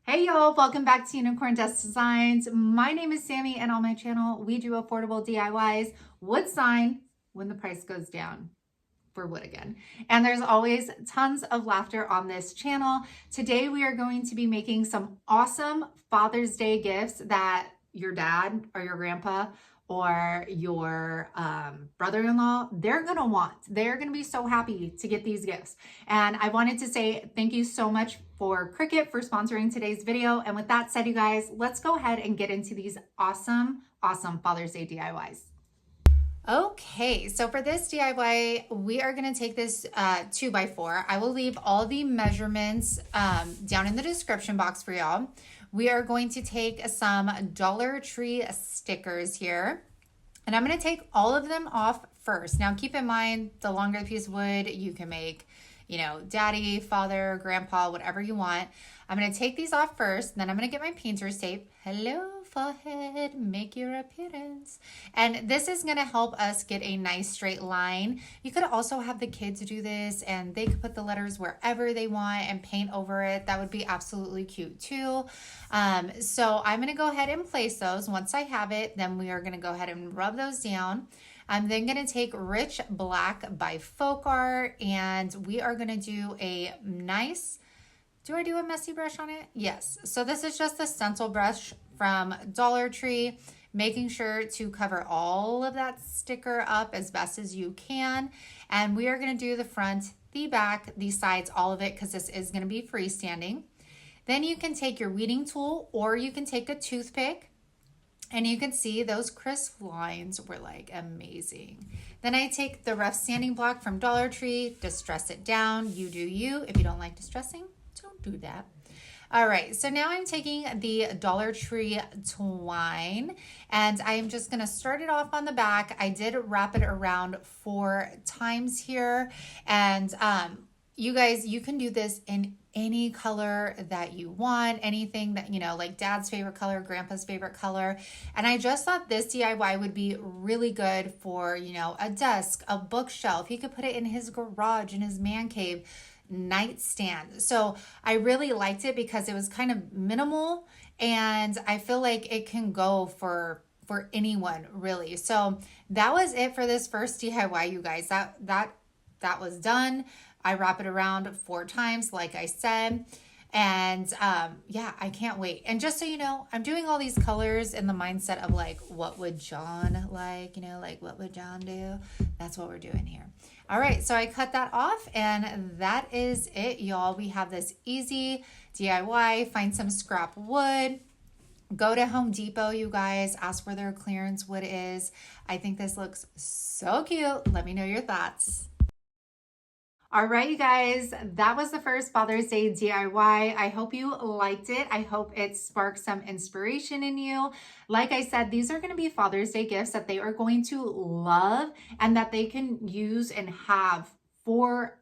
Hey y'all, welcome back to Unicorn Dust Designs. My name is Sammy and on my channel we do affordable DIYs, wood sign when the price goes down for wood again. And there's always tons of laughter on this channel. Today we are going to be making some awesome Father's Day gifts that your dad or your grandpa or your brother-in-law, they're gonna want. They're gonna be so happy to get these gifts. And I wanted to say thank you so much for Cricut for sponsoring today's video. And with that said, you guys, let's go ahead and get into these awesome Father's Day DIYs. Okay, so for this DIY, we are going to take this 2x4. I will leave all the measurements down in the description box for y'all. We are going to take some Dollar Tree stickers here, and I'm going to take all of them off first. Now, keep in mind, the longer the piece of wood, you can make, you know, daddy, father, grandpa, whatever you want. I'm going to take these off first, then I'm going to get my painter's tape. Hello, forehead, make your appearance. And this is going to help us get a nice straight line. You could also have the kids do this and they could put the letters wherever they want and paint over it. That would be absolutely cute too. So I'm going to go ahead and place those. Once I have it, then we are going to go ahead and rub those down. I'm then going to take Rich Black by Folk Art, and we are going to do a nice, do I do a messy brush on it? Yes. So this is just a stencil brush from Dollar Tree, making sure to cover all of that sticker up as best as you can. And we are going to do the front, the back, the sides, all of it, because this is going to be freestanding. Then you can take your weeding tool or you can take a toothpick. And you can see those crisp lines were like amazing. Then I take the rough sanding block from Dollar Tree, distress it down. You do you. If you don't like distressing, don't do that. All right, so now I'm taking the Dollar Tree twine and I am just gonna start it off on the back. I did wrap it around 4 times here. And you guys, you can do this in any color that you want, anything that, you know, like dad's favorite color, grandpa's favorite color. And I just thought this DIY would be really good for, you know, a desk, a bookshelf. He could put it in his garage, in his man cave, nightstand. So I really liked it because it was kind of minimal and I feel like it can go for anyone really. So that was it for this first DIY, you guys. That was done. I wrap it around 4 times, like I said. And yeah, I can't wait. And just so you know, I'm doing all these colors in the mindset of like, what would John like? You know, like what would John do? That's what we're doing here. All right, so I cut that off and that is it, y'all. We have this easy DIY. Find some scrap wood. Go to Home Depot, you guys. Ask where their clearance wood is. I think this looks so cute. Let me know your thoughts. All right, you guys, that was the first Father's Day DIY. I hope you liked it. I hope it sparked some inspiration in you. Like I said, these are going to be Father's Day gifts that they are going to love and that they can use and have forever.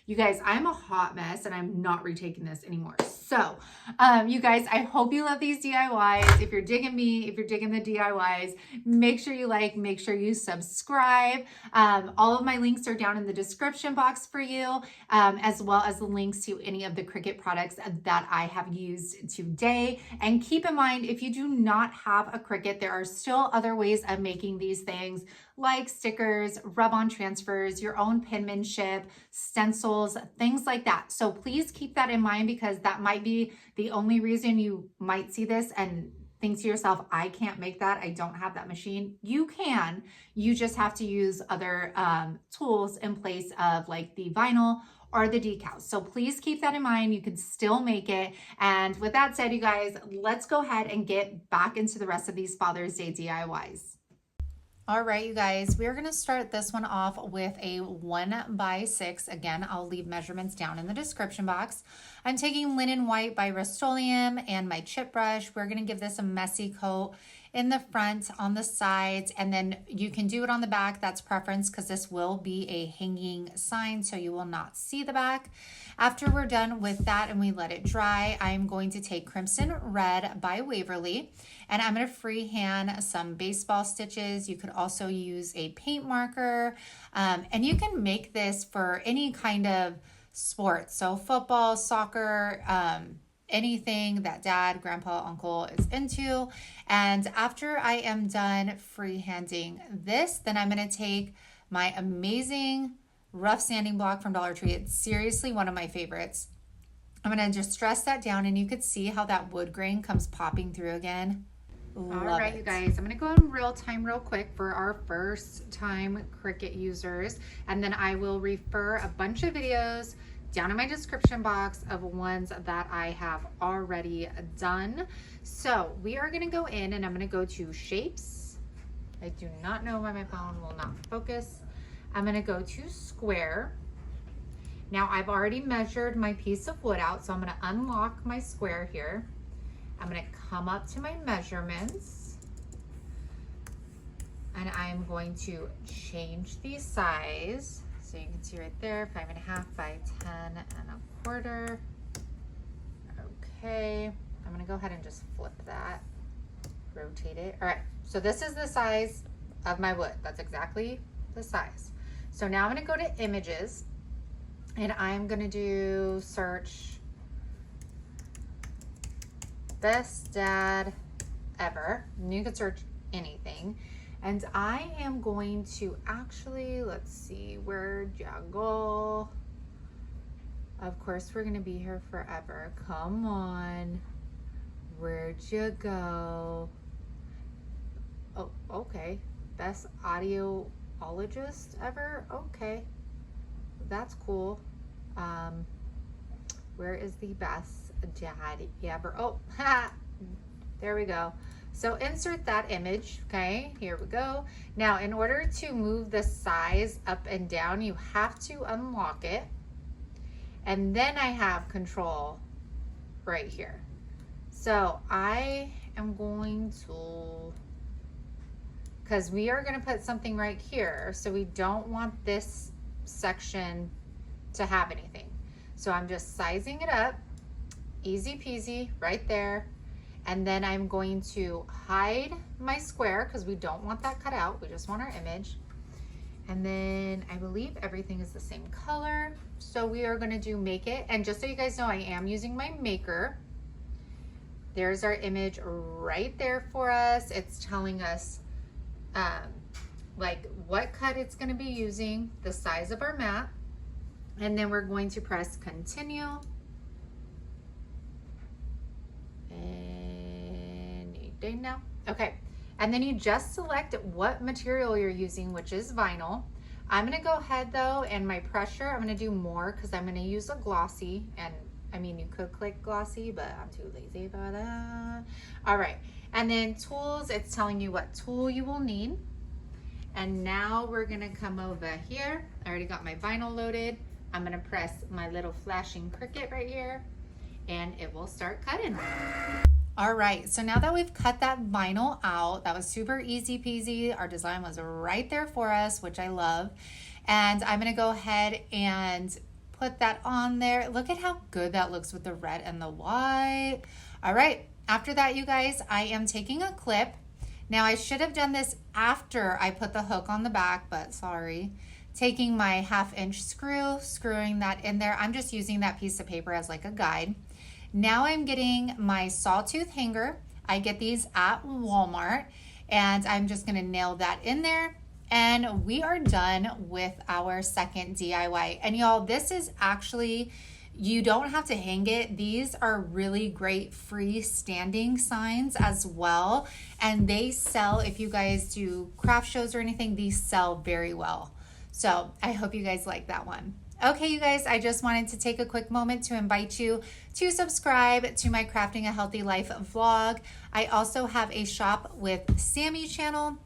You guys, I'm a hot mess and I'm not retaking this anymore. So, you guys, I hope you love these DIYs. If you're digging me, if you're digging the DIYs, make sure you like, make sure you subscribe. All of my links are down in the description box for you, as well as the links to any of the Cricut products that I have used today. And keep in mind, if you do not have a Cricut, there are still other ways of making these things like stickers, rub-on transfers, your own penmanship, stencils, things like that. So please keep that in mind because that might be the only reason you might see this and think to yourself, I can't make that. I don't have that machine. You can. You just have to use other tools in place of like the vinyl or the decals. So please keep that in mind. You can still make it. And with that said, you guys, let's go ahead and get back into the rest of these Father's Day DIYs. All right, you guys, we're going to start this one off with a 1x6. Again, I'll leave measurements down in the description box. I'm taking Linen White by Rust-Oleum and my chip brush. We're going to give this a messy coat in the front, on the sides, and then you can do it on the back. That's preference because this will be a hanging sign, so you will not see the back. After we're done with that and we let it dry, I'm going to take Crimson Red by Waverly, and I'm going to freehand some baseball stitches. You could also use a paint marker, and you can make this for any kind of sports. So football, soccer, anything that dad, grandpa, uncle is into. And after I am done freehanding this, then I'm going to take my amazing rough sanding block from Dollar Tree. It's seriously one of my favorites. I'm going to just stress that down, and you could see how that wood grain comes popping through again. All right, you guys, I'm going to go in real time real quick for our first time Cricut users, and then I will refer a bunch of videos down in my description box of ones that I have already done. So we are going to go in, and I'm going to go to shapes. I do not know why my phone will not focus. I'm going to go to square. Now I've already measured my piece of wood out, so I'm going to unlock my square here. I'm going to come up to my measurements, and I'm going to change the size. So you can see right there, 5.5 by 10.25. Okay, I'm going to go ahead and just flip that, rotate it. All right, so this is the size of my wood. That's exactly the size. So now I'm going to go to images, and I'm going to do search best dad ever. You could search anything. And I am going to actually, let's see, where'd you go? Of course, we're going to be here forever. Come on. Where'd you go? Oh, okay. Best audiologist ever? Okay. That's cool. Where is the best dad ever? Oh, there we go. So insert that image. Okay, here we go. Now, in order to move the size up and down, you have to unlock it. And then I have control right here. So I am going to, because we are going to put something right here. So we don't want this section to have anything. So I'm just sizing it up, easy peasy right there. And then I'm going to hide my square because we don't want that cut out. We just want our image. And then I believe everything is the same color. So we are going to do make it. And just so you guys know, I am using my maker. There's our image right there for us. It's telling us like what cut it's going to be using, the size of our mat. And then we're going to press continue. Any now. Okay. And then you just select what material you're using, which is vinyl. I'm going to go ahead though, and my pressure, I'm going to do more because I'm going to use a glossy. And I mean, you could click glossy, but I'm too lazy for that. All right. And then tools, it's telling you what tool you will need. And now we're going to come over here. I already got my vinyl loaded. I'm going to press my little flashing Cricut right here, and it will start cutting. All right, so now that we've cut that vinyl out, that was super easy peasy. Our design was right there for us, which I love. And I'm going to go ahead and put that on there. Look at how good that looks with the red and the white. All right, after that, you guys, I am taking a clip. Now, I should have done this after I put the hook on the back, but sorry. Taking my 1/2-inch screw, screwing that in there. I'm just using that piece of paper as like a guide. Now I'm getting my sawtooth hanger. I get these at Walmart, and I'm just gonna nail that in there. And we are done with our second DIY. And y'all, this is actually, you don't have to hang it. These are really great freestanding signs as well. And they sell, if you guys do craft shows or anything, these sell very well. So I hope you guys like that one. Okay, you guys, I just wanted to take a quick moment to invite you to subscribe to my Crafting a Healthy Life vlog. I also have a shop with SAMMIE channel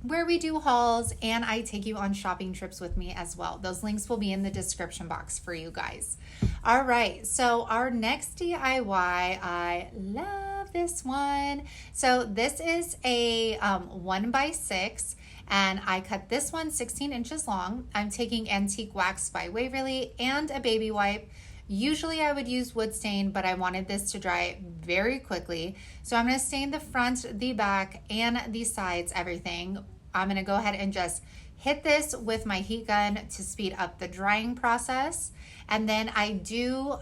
where we do hauls, and I take you on shopping trips with me as well. Those links will be in the description box for you guys. All right, so our next DIY, I love this one. So this is a 1x6. And I cut this one 16 inches long. I'm taking Antique Wax by Waverly and a baby wipe. Usually I would use wood stain, but I wanted this to dry very quickly. So I'm gonna stain the front, the back, and the sides, everything. I'm gonna go ahead and just hit this with my heat gun to speed up the drying process. And then I do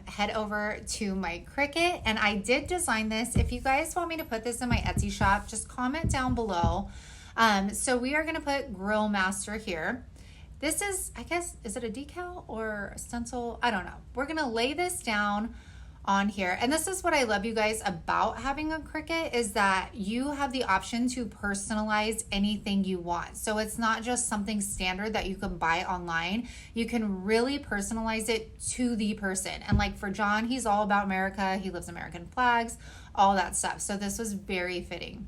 head over to my Cricut, and I did design this. If you guys want me to put this in my Etsy shop, just comment down below. So we are gonna put Grill Master here. This is, I guess, is it a decal or a stencil? I don't know. We're gonna lay this down on here. And this is what I love, you guys, about having a Cricut, is that you have the option to personalize anything you want. So it's not just something standard that you can buy online. You can really personalize it to the person. And like for John, he's all about America. He loves American flags, all that stuff. So this was very fitting.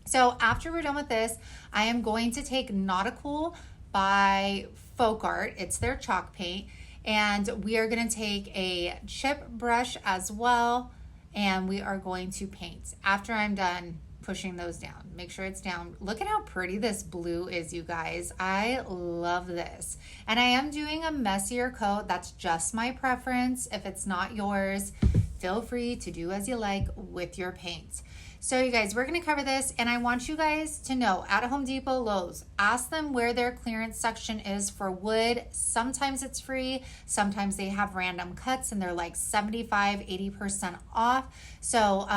So after we're done with this, I am going to take Nautical by Folk Art. It's their chalk paint. And we are gonna take a chip brush as well, and we are going to paint. After I'm done pushing those down, make sure it's down. Look at how pretty this blue is, you guys. I love this. And I am doing a messier coat. That's just my preference. If it's not yours, feel free to do as you like with your paint. So you guys, we're gonna cover this, and I want you guys to know, at Home Depot, Lowe's, ask them where their clearance section is for wood. Sometimes it's free, sometimes they have random cuts and they're like 75, 80% off. So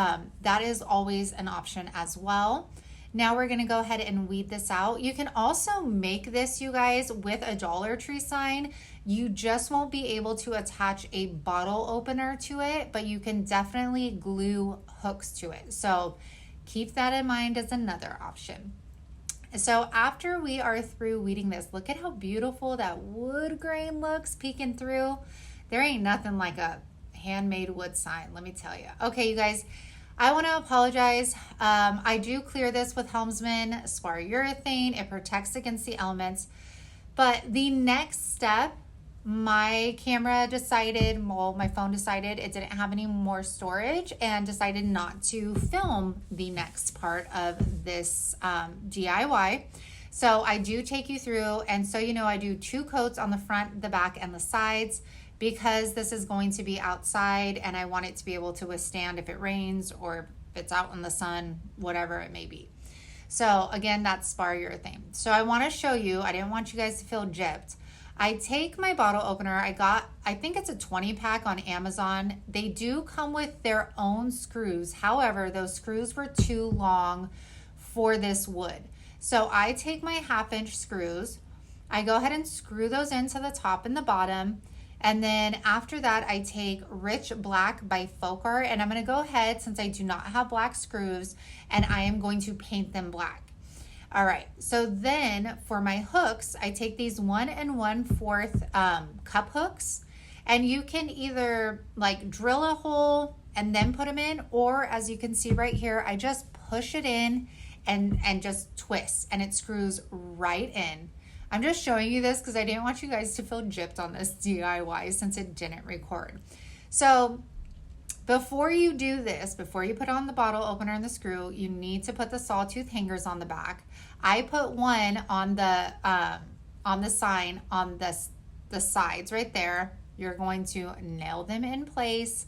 that is always an option as well. Now we're gonna go ahead and weed this out. You can also make this, you guys, with a Dollar Tree sign. You just won't be able to attach a bottle opener to it, but you can definitely glue hooks to it. So keep that in mind as another option. So after we are through weeding this, look at how beautiful that wood grain looks peeking through. There ain't nothing like a handmade wood sign, let me tell you. Okay, you guys, I want to apologize. I do clear this with Helmsman spar urethane. It protects against the elements. But the next step, my camera decided, well, my phone decided it didn't have any more storage and decided not to film the next part of this DIY. So I do take you through, and so you know, I do 2 coats on the front, the back, and the sides, because this is going to be outside and I want it to be able to withstand if it rains or if it's out in the sun, whatever it may be. So again, that's spar urethane. So I want to show you, I didn't want you guys to feel gypped. I take my bottle opener. I think it's a 20 pack on Amazon. They do come with their own screws. However, those screws were too long for this wood. So I take my 1/2-inch screws. I go ahead and screw those into the top and the bottom. And then after that, I take Rich Black by Folk Art, and I'm gonna go ahead, since I do not have black screws, and I am going to paint them black. All right, so then for my hooks, I take these 1 1/4 cup hooks, and you can either like drill a hole and then put them in, or as you can see right here, I just push it in and just twist, and it screws right in. I'm just showing you this because I didn't want you guys to feel gypped on this DIY since it didn't record. So before you do this, before you put on the bottle opener and the screw, you need to put the sawtooth hangers on the back. I put one on the sign on the sides right there. You're going to nail them in place,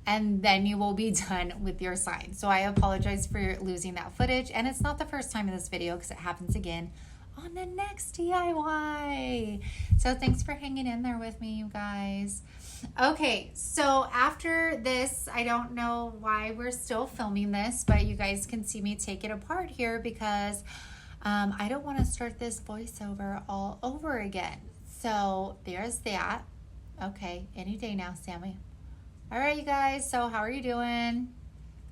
and then you will be done with your sign. So I apologize for losing that footage, and it's not the first time in this video because it happens again on the next DIY. So thanks for hanging in there with me, you guys. Okay, so after this, I don't know why we're still filming this, but you guys can see me take it apart here because I don't want to start this voiceover all over again. So there's that. Okay, any day now, Sammy. All right, you guys, so how are you doing?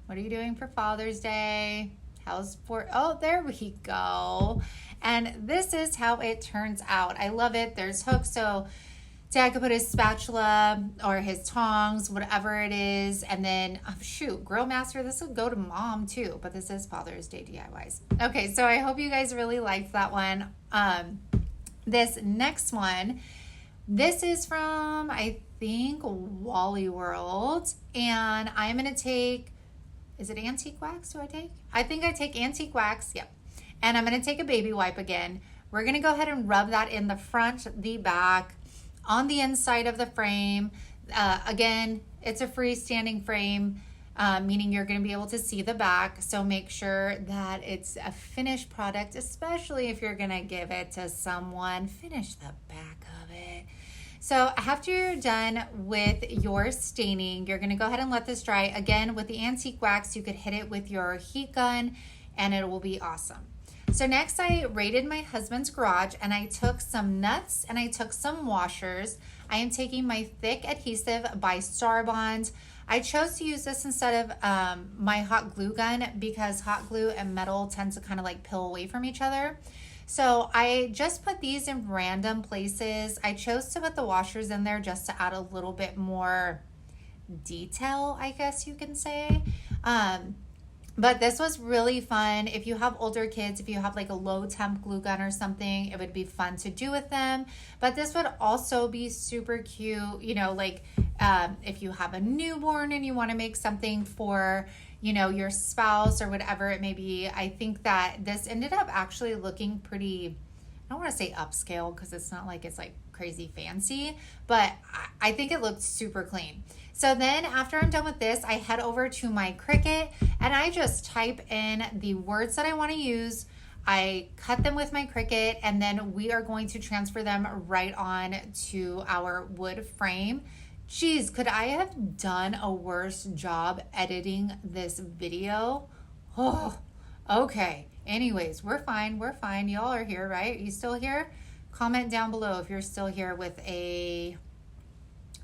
What are you doing for Father's Day? Oh, there we go. And this is how it turns out. I love it. There's hooks, so Dad could put his spatula or his tongs, whatever it is. And then, oh, shoot, Grill Master, this will go to Mom too, but this is Father's Day DIYs. Okay, so I hope you guys really liked that one. This next one, this is from, I think, Wally World. And I'm going to take, is it antique wax do I take? I think I take antique wax, yep. And I'm going to take a baby wipe again. We're going to go ahead and rub that in the front, the back, on the inside of the frame. Again, it's a freestanding frame. meaning you're going to be able to see the back. So make sure that it's a finished product, especially if you're going to give it to someone. Finish the back of it. So after you're done with your staining, you're going to go ahead and let this dry. Again, with the antique wax, you could hit it with your heat gun and it will be awesome. So next I raided my husband's garage and I took some nuts and I took some washers. I am taking my thick adhesive by Starbond. I chose to use this instead of my hot glue gun because hot glue and metal tend to kind of like peel away from each other. So I just put these in random places. I chose to put the washers in there just to add a little bit more detail, I guess you can say. But this was really fun. If you have older kids, if you have like a low temp glue gun or something, it would be fun to do with them. But this would also be super cute, you know, like if you have a newborn and you want to make something for, you know, your spouse or whatever it may be. I think that this ended up actually looking pretty, I don't want to say upscale because it's not like it's like crazy fancy, but I think it looked super clean. So then after I'm done with this, I head over to my Cricut and I just type in the words that I want to use. I cut them with my Cricut and then we are going to transfer them right on to our wood frame. Geez, could I have done a worse job editing this video? Oh, okay. Anyways, we're fine. We're fine. Y'all are here, right? Are you still here? Comment down below if you're still here with a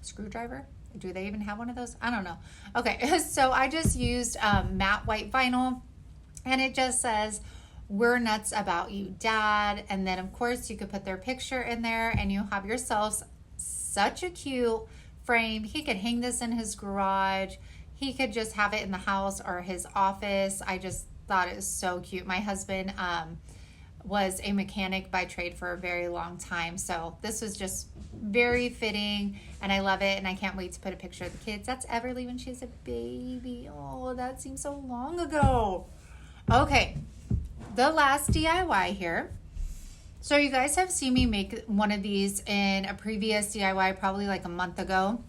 screwdriver. Do they even have one of those? I don't know. Okay, so I just used matte white vinyl and it just says, "We're nuts about you, Dad." And then of course you could put their picture in there and you have yourselves such a cute frame. He could hang this in his garage. He could just have it in the house or his office. I just thought it was so cute. My husband was a mechanic by trade for a very long time. So this was just very fitting and I love it. And I can't wait to put a picture of the kids. That's Everly when she's a baby. Oh, that seems so long ago. Okay, the last DIY here. So you guys have seen me make one of these in a previous DIY, probably like a month ago.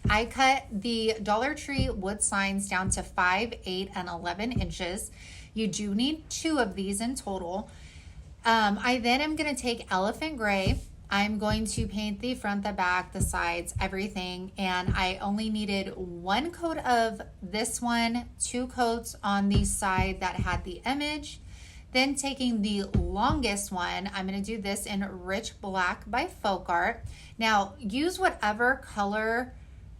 I cut the Dollar Tree wood signs down to 5, 8, and 11 inches. You do need 2 of these in total. I then am going to take elephant gray. I'm going to paint the front, the back, the sides, everything. And I only needed 1 coat of this one, 2 coats on the side that had the image. Then taking the longest one, I'm going to do this in Rich Black by Folk Art. Now, use whatever color,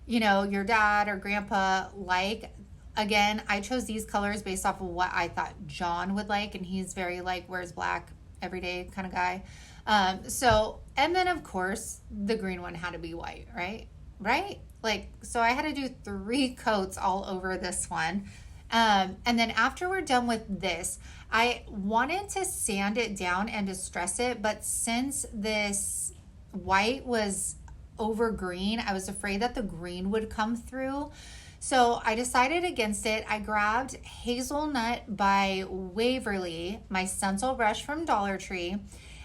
you know, your dad or grandpa like. Again, I chose these colors based off of what I thought John would like, and he's very like wears black every day kind of guy. And then of course, the green one had to be white, right? Like, so I had to do 3 coats all over this one. And then after we're done with this, I wanted to sand it down and distress it, but since this white was over green, I was afraid that the green would come through. So I decided against it. I grabbed Hazelnut by Waverly, my stencil brush from Dollar Tree,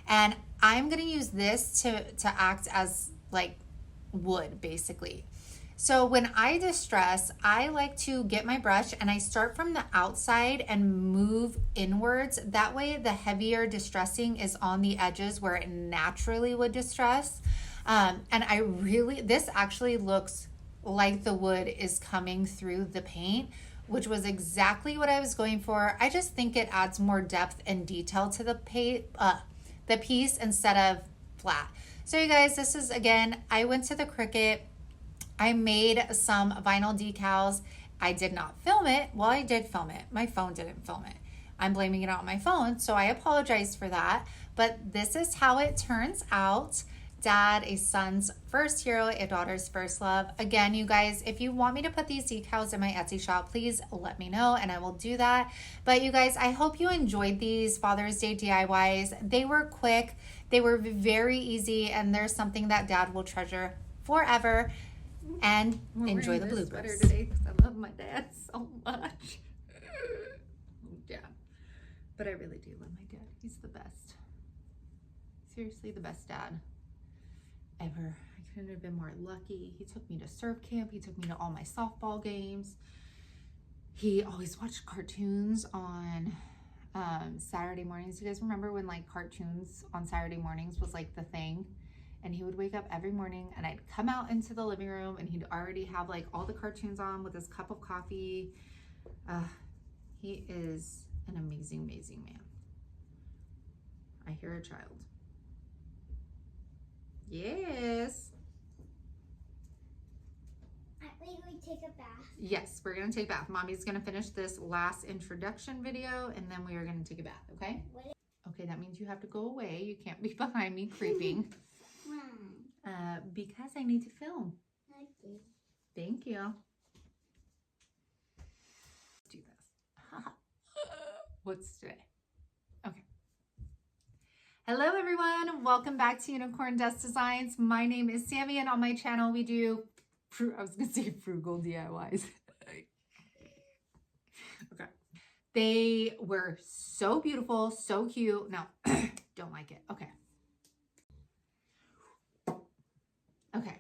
and I'm gonna use this to act as like wood, basically. So when I distress, I like to get my brush and I start from the outside and move inwards. That way the heavier distressing is on the edges where it naturally would distress. And this actually looks like the wood is coming through the paint, which was exactly what I was going for. I just think it adds more depth and detail to the piece instead of flat. So you guys, this is, again, I went to the Cricut. I made some vinyl decals. I did not film it. Well, I did film it. My phone didn't film it. I'm blaming it on my phone, so I apologize for that. But this is how it turns out. Dad, a son's first hero, a daughter's first love. Again, you guys, if you want me to put these decals in my Etsy shop, please let me know and I will do that. But you guys, I hope you enjoyed these Father's Day DIYs. They were quick, they were very easy, and there's something that Dad will treasure forever. And enjoy the bloopers. Sweater today because I love my dad so much. Yeah, but I really do love my dad. He's the best. Seriously, the best dad ever. I couldn't have been more lucky. He took me to surf camp. He took me to all my softball games. he always watched cartoons on Saturday mornings. You guys remember when like cartoons on Saturday mornings was like the thing? And he would wake up every morning and I'd come out into the living room and he'd already have like all the cartoons on with his cup of coffee. He is an amazing, amazing man. I hear a child. Yes. We take a bath. Yes, we're gonna take a bath. Mommy's gonna finish this last introduction video and then we are gonna take a bath, okay? Okay, that means you have to go away. You can't be behind me creeping. Because I need to film. Okay. Thank you. Let's do this. What's today? Okay. Hello everyone, welcome back to Unicorn Dust Designs. My name is Sammy and on my channel we do, I was gonna say frugal DIYs. Okay. They were so beautiful, so cute. No, don't like it. Okay. Okay.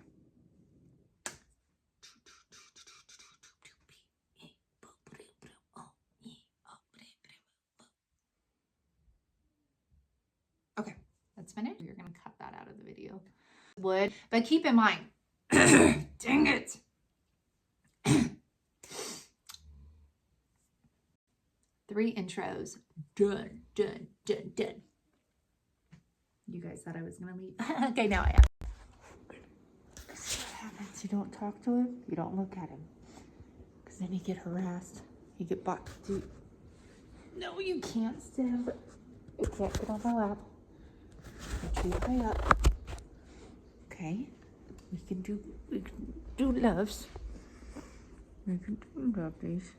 Okay, that's finished. You're gonna cut that out of the video. Wood, but keep in mind, dang it. 3 intros. Done, done, done, done. You guys thought I was gonna leave. Okay, now I am. What happens? You don't talk to him, you don't look at him. Because then you get harassed. You get bought. Dude. No, you can't stand. You can't get on my lap. You're too high up. Okay. We can do loves. We can do loves.